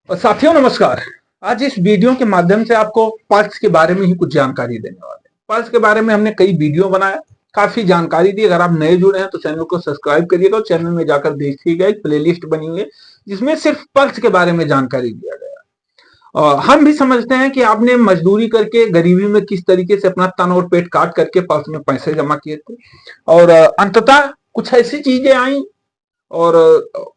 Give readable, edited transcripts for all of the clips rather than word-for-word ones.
और साथियों नमस्कार। आज इस वीडियो के माध्यम से आपको पल्स के बारे में ही कुछ जानकारी देने वाले हैं। पल्स के बारे में हमने कई वीडियो बनाया, काफी जानकारी दी। अगर आप नए जुड़े हैं तो चैनल को सब्सक्राइब करिएगा और चैनल में जाकर देखिएगा, एक प्लेलिस्ट बनी हुई है जिसमें सिर्फ पल्स के बारे में जानकारी दिया गया है। और हम भी समझते हैं कि आपने मजदूरी करके गरीबी में किस तरीके से अपना तन और पेट काट करके पल्स में पैसे जमा किए थे और अंततः कुछ ऐसी चीजें आई और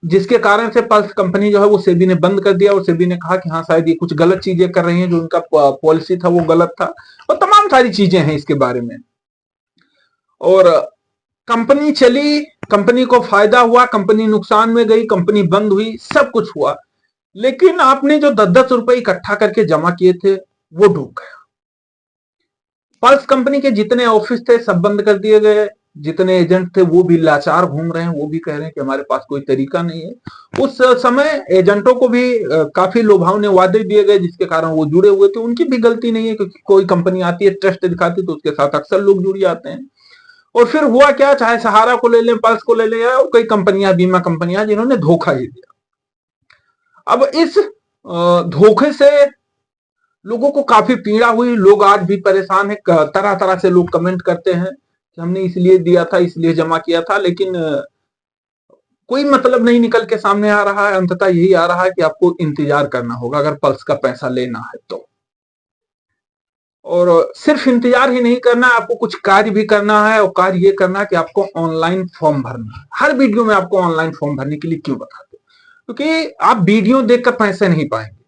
जिसके कारण से पल्स कंपनी जो है वो सेबी ने बंद कर दिया और सेबी ने कहा कि हाँ शायद ये कुछ गलत चीजें कर रही हैं, जो उनका पॉलिसी था वो गलत था और तमाम सारी चीजें हैं इसके बारे में। और कंपनी चली, कंपनी को फायदा हुआ, कंपनी नुकसान में गई, कंपनी बंद हुई, सब कुछ हुआ, लेकिन आपने जो 10-10 रुपए इकट्ठा करके जमा किए थे वो डूब गया। पल्स कंपनी के जितने ऑफिस थे सब बंद कर दिए गए, जितने एजेंट थे वो भी लाचार घूम रहे हैं, वो भी कह रहे हैं कि हमारे पास कोई तरीका नहीं है। उस समय एजेंटों को भी काफी लुभावने वादे दिए गए जिसके कारण वो जुड़े हुए थे। उनकी भी गलती नहीं है, क्योंकि कोई कंपनी आती है, ट्रस्ट दिखाती है, तो उसके साथ अक्सर लोग जुड़ जाते हैं। और फिर हुआ क्या, चाहे सहारा को ले लें, पल्स को ले लें, और कई कंपनियां, बीमा कंपनियां, जिन्होंने धोखा ही दिया। अब इस धोखे से लोगों को काफी पीड़ा हुई, लोग आज भी परेशान है। तरह तरह से लोग कमेंट करते हैं कि हमने इसलिए दिया था, इसलिए जमा किया था, लेकिन कोई मतलब नहीं निकल के सामने आ रहा है। अंततः यही आ रहा है कि आपको इंतजार करना होगा अगर पल्स का पैसा लेना है तो। और सिर्फ इंतजार ही नहीं करना है, आपको कुछ कार्य भी करना है। और कार्य ये करना है कि आपको ऑनलाइन फॉर्म भरना है। हर वीडियो में आपको ऑनलाइन फॉर्म भरने के लिए क्यों बताते हैं? क्योंकि आप वीडियो देखकर पैसे नहीं पाएंगे,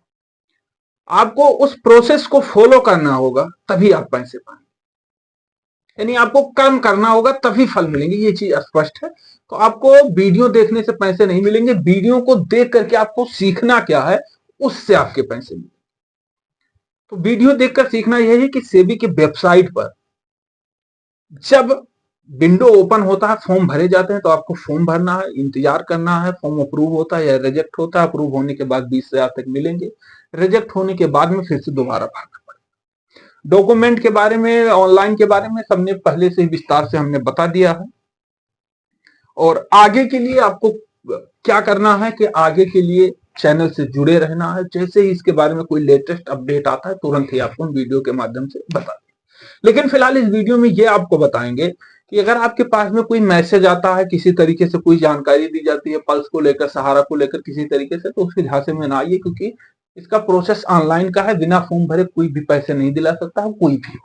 आपको उस प्रोसेस को फॉलो करना होगा, तभी आप पैसे पाएंगे। यानी आपको कर्म करना होगा तभी फल मिलेंगे, ये चीज स्पष्ट है। तो आपको वीडियो देखने से पैसे नहीं मिलेंगे, वीडियो को देख करके आपको सीखना क्या है, उससे आपके पैसे मिलेंगे। तो वीडियो देखकर सीखना यह है कि सेबी की वेबसाइट पर जब विंडो ओपन होता है, फॉर्म भरे जाते हैं, तो आपको फॉर्म भरना है, इंतजार करना है। फॉर्म अप्रूव होता है या रिजेक्ट होता है। अप्रूव होने के बाद 20,000 तक मिलेंगे, रिजेक्ट होने के बाद में फिर से दोबारा भरना पड़ेगा। डॉक्यूमेंट के बारे में, ऑनलाइन के बारे में सबने पहले से ही विस्तार से हमने बता दिया है। और आगे के लिए आपको क्या करना है कि आगे के लिए चैनल से जुड़े रहना है। जैसे ही इसके बारे में कोई लेटेस्ट अपडेट आता है, तुरंत ही आपको वीडियो के माध्यम से बता दें। लेकिन फिलहाल इस वीडियो में ये आपको बताएंगे कि अगर आपके पास में कोई मैसेज आता है, किसी तरीके से कोई जानकारी दी जाती है पल्स को लेकर, सहारा को लेकर किसी तरीके से, तो उसके झांसे में ना आइए, क्योंकि इसका प्रोसेस ऑनलाइन का है। बिना फॉर्म भरे कोई भी पैसे नहीं दिला सकता है, कोई भी।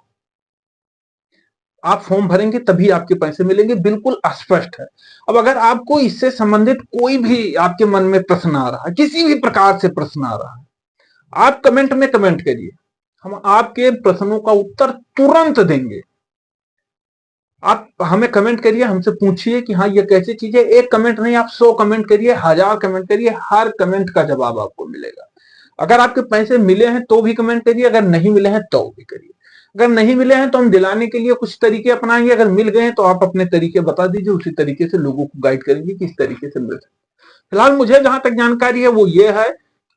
आप फॉर्म भरेंगे तभी आपके पैसे मिलेंगे, बिल्कुल स्पष्ट है। अब अगर आपको इससे संबंधित कोई भी आपके मन में प्रश्न आ रहा है, किसी भी प्रकार से प्रश्न आ रहा है, आप कमेंट में कमेंट करिए, हम आपके प्रश्नों का उत्तर तुरंत देंगे। आप हमें कमेंट करिए, हमसे पूछिए कि हाँ ये कैसी चीज है। एक कमेंट नहीं, आप 100 कमेंट करिए, 1000 कमेंट करिए, हर कमेंट का जवाब आपको मिलेगा। अगर आपके पैसे मिले हैं तो भी कमेंट करिए, अगर नहीं मिले हैं तो भी करिए। अगर नहीं मिले हैं तो हम दिलाने के लिए कुछ तरीके अपनाएंगे, अगर मिल गए हैं तो आप अपने तरीके बता दीजिए, उसी तरीके से लोगों को गाइड करेंगे कि इस तरीके से मिल सकते। फिलहाल मुझे जहां तक जानकारी है वो ये है,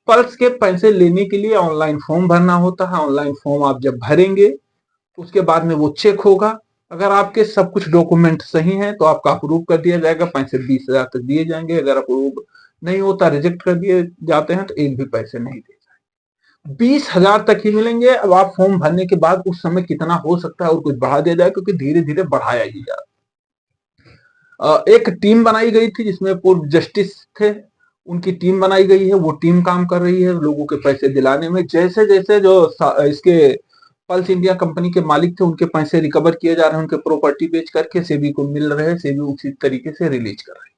पल्स के पैसे लेने के लिए ऑनलाइन फॉर्म भरना होता है। ऑनलाइन फॉर्म आप जब भरेंगे तो उसके बाद में वो चेक होगा। अगर आपके सब कुछ डॉक्यूमेंट सही हैं तो आपका अप्रूव कर दिया जाएगा, पैसे 20,000 तक दिए जाएंगे। अगर अप्रूव नहीं होता, रिजेक्ट कर दिए जाते हैं, तो एक भी पैसे नहीं दिए जाएंगे, 20,000 तक ही मिलेंगे। अब आप फॉर्म भरने के बाद उस समय कितना हो सकता है और कुछ बढ़ा दिया जाए, क्योंकि धीरे धीरे बढ़ाया ही जा रहा है। एक टीम बनाई गई थी जिसमें पूर्व जस्टिस थे, उनकी टीम बनाई गई है, वो टीम काम कर रही है लोगों के पैसे दिलाने में। जैसे जैसे जो इसके पल्स इंडिया कंपनी के मालिक थे, उनके पैसे रिकवर किए जा रहे हैं, उनके प्रॉपर्टी बेच करके सेबी को मिल रहे हैं, सेबी उसी तरीके से रिलीज कर रही है।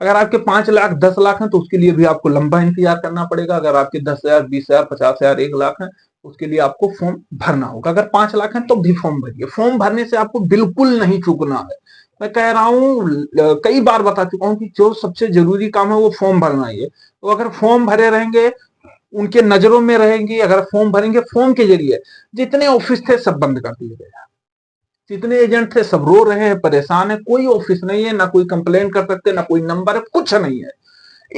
अगर आपके 5 लाख 10 लाख हैं तो उसके लिए भी आपको लंबा इंतजार करना पड़ेगा। अगर आपके 10,000 20,000 50,000 1 लाख है, उसके लिए आपको फॉर्म भरना होगा। अगर 5 लाख है तो भी फॉर्म भरिए। फॉर्म भरने से आपको बिल्कुल नहीं चूकना है। मैं कह रहा हूं, कई बार बता चुका हूं कि जो सबसे जरूरी काम है वो फॉर्म भरना ही है। तो अगर फॉर्म भरे रहेंगे, उनके नजरों में रहेंगी, अगर फॉर्म भरेंगे, फॉर्म के जरिए जितने ऑफिस थे सब बंद कर दिए गए, जितने एजेंट थे सब रो रहे हैं, परेशान है। कोई ऑफिस नहीं है, ना कोई कंप्लेन कर सकते, ना कोई नंबर है, कुछ नहीं है।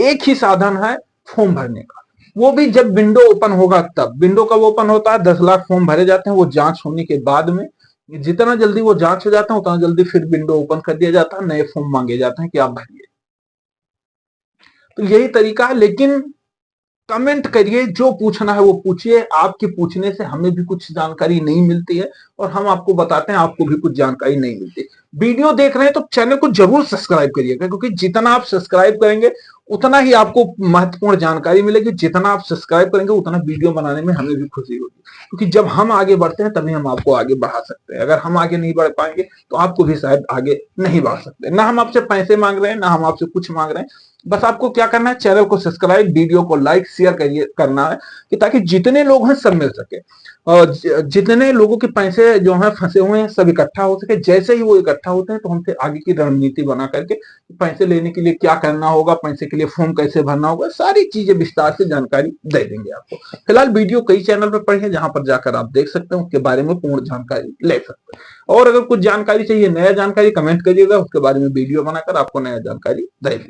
एक ही साधन है फॉर्म भरने का, वो भी जब विंडो ओपन होगा तब। विंडो कब ओपन होता है? 10 लाख फॉर्म भरे जाते हैं, वो जांच होने के बाद में, जितना जल्दी वो जांच हो जाता है उतना जल्दी फिर विंडो ओपन कर दिया जाता है, नए फॉर्म मांगे जाते हैं कि आप भरिए। तो यही तरीका है। लेकिन कमेंट करिए, जो पूछना है वो पूछिए। आपके पूछने से हमें भी कुछ जानकारी नहीं मिलती है और हम आपको बताते हैं, आपको भी कुछ जानकारी नहीं मिलती। वीडियो देख रहे हैं तो चैनल को जरूर सब्सक्राइब करिएगा, क्योंकि जितना आप सब्सक्राइब करेंगे उतना ही आपको महत्वपूर्ण जानकारी मिलेगी। जितना आप सब्सक्राइब करेंगे उतना वीडियो बनाने में हमें भी खुशी होगी, क्योंकि जब हम आगे बढ़ते हैं तभी हम आपको आगे बढ़ा सकते हैं। अगर हम आगे नहीं बढ़ पाएंगे तो आपको भी शायद आगे नहीं बढ़ सकते। ना हम आपसे पैसे मांग रहे हैं, ना हम आपसे कुछ मांग रहे हैं। बस आपको क्या करना है, चैनल को सब्सक्राइब, वीडियो को लाइक शेयर करिए करना है, कि ताकि जितने लोग हैं सब मिल सके और जितने लोगों के पैसे जो हैं फंसे हुए हैं सब इकट्ठा हो सके। जैसे ही वो इकट्ठा होते हैं तो हम फिर आगे की रणनीति बना करके पैसे लेने के लिए क्या करना होगा, पैसे के लिए फॉर्म कैसे भरना होगा, सारी चीजें विस्तार से जानकारी दे देंगे आपको। फिलहाल वीडियो कई चैनल पर पड़ी है, जहां पर जाकर आप देख सकते हैं, उसके बारे में पूर्ण जानकारी ले सकते हैं। और अगर कुछ जानकारी चाहिए, नया जानकारी, कमेंट करिएगा, उसके बारे में वीडियो बनाकर आपको नया जानकारी दे दिया।